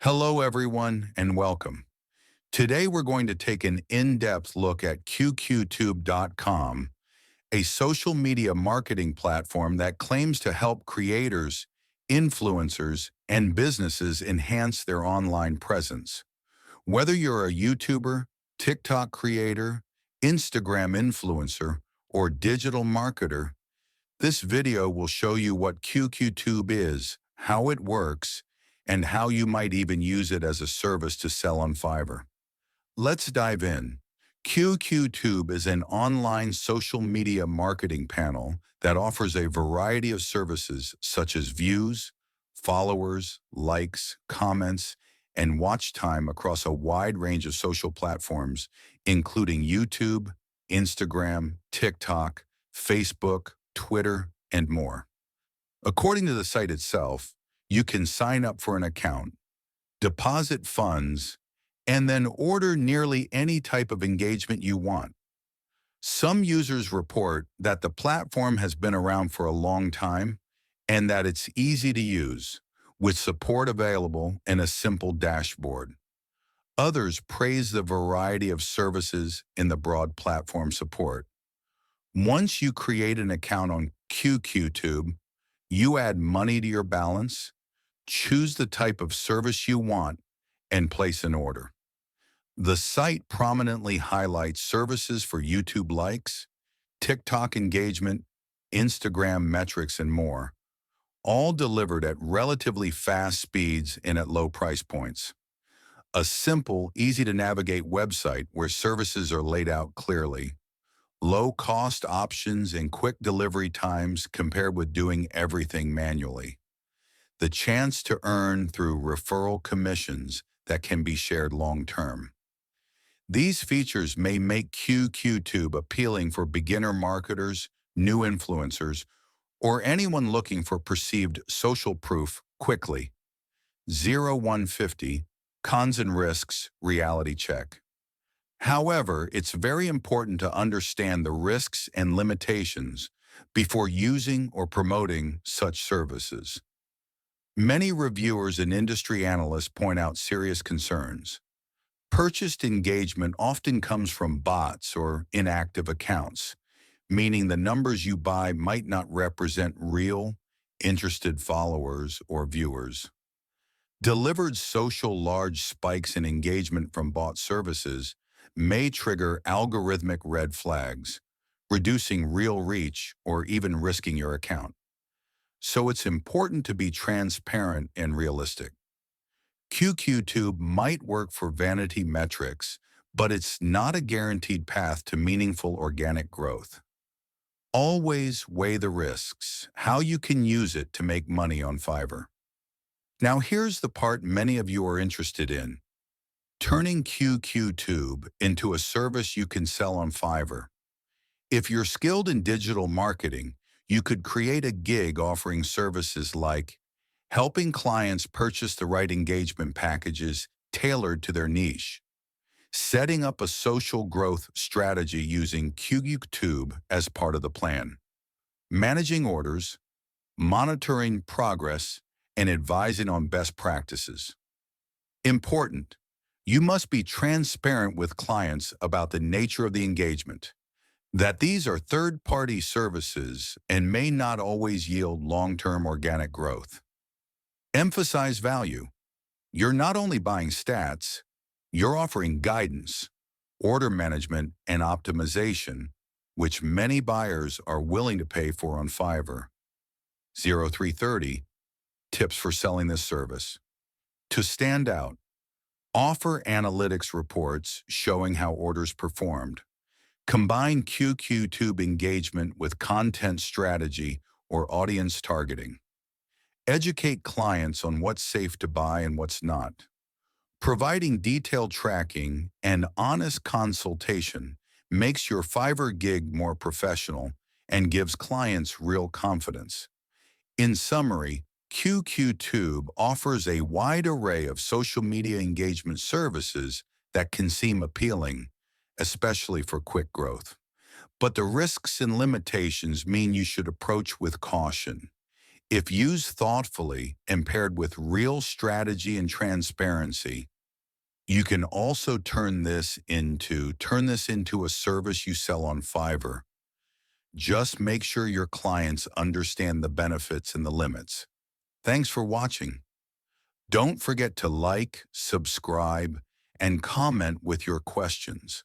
Hello, everyone, and welcome. Today, we're going to take an in-depth look at QQTube.com, a social media marketing platform that claims to help creators, influencers, and businesses enhance their online presence. Whether you're a YouTuber, TikTok creator, Instagram influencer, or digital marketer, this video will show you what QQTube is, how it works, and how you might even use it as a service to sell on Fiverr. Let's dive in. QQTube is an online social media marketing panel that offers a variety of services such as views, followers, likes, comments, and watch time across a wide range of social platforms, including YouTube, Instagram, TikTok, Facebook, Twitter, and more. According to the site itself, you can sign up for an account, deposit funds, and then order nearly any type of engagement you want. Some users report that the platform has been around for a long time and that it's easy to use, with support available and a simple dashboard. Others praise the variety of services in the broad platform support. Once you create an account on QQTube, you add money to your balance, choose the type of service you want, and place an order. The site prominently highlights services for YouTube likes, TikTok engagement, Instagram metrics, and more, all delivered at relatively fast speeds and at low price points. A simple, easy-to-navigate website where services are laid out clearly, low-cost options, and quick delivery times compared with doing everything manually. The chance to earn through referral commissions that can be shared long-term. These features may make QQTube appealing for beginner marketers, new influencers, or anyone looking for perceived social proof quickly. 0150, Cons and Risks Reality Check. However, it's very important to understand the risks and limitations before using or promoting such services. Many reviewers and industry analysts point out serious concerns. Purchased engagement often comes from bots or inactive accounts, meaning the numbers you buy might not represent real, interested followers or viewers. Delivered social large spikes in engagement from bot services may trigger algorithmic red flags, reducing real reach or even risking your account. So it's important to be transparent and realistic. QQTube might work for vanity metrics, but it's not a guaranteed path to meaningful organic growth. Always weigh the risks, how you can use it to make money on Fiverr. Now here's the part many of you are interested in: turning QQTube into a service you can sell on Fiverr. If you're skilled in digital marketing, you could create a gig offering services like helping clients purchase the right engagement packages tailored to their niche, setting up a social growth strategy using QQTube as part of the plan, managing orders, monitoring progress, and advising on best practices. Important: you must be transparent with clients about the nature of the engagement, that these are third-party services and may not always yield long-term organic growth. Emphasize value. You're not only buying stats, you're offering guidance, order management, and optimization, which many buyers are willing to pay for on Fiverr. 0330, Tips for selling this service. To stand out, offer analytics reports showing how orders performed. Combine QQTube engagement with content strategy or audience targeting. Educate clients on what's safe to buy and what's not. Providing detailed tracking and honest consultation makes your Fiverr gig more professional and gives clients real confidence. In summary, QQTube offers a wide array of social media engagement services that can seem appealing, especially for quick growth. But the risks and limitations mean you should approach with caution. If used thoughtfully and paired with real strategy and transparency, you can also turn this into a service you sell on Fiverr. Just make sure your clients understand the benefits and the limits. Thanks for watching. Don't forget to like, subscribe, and comment with your questions.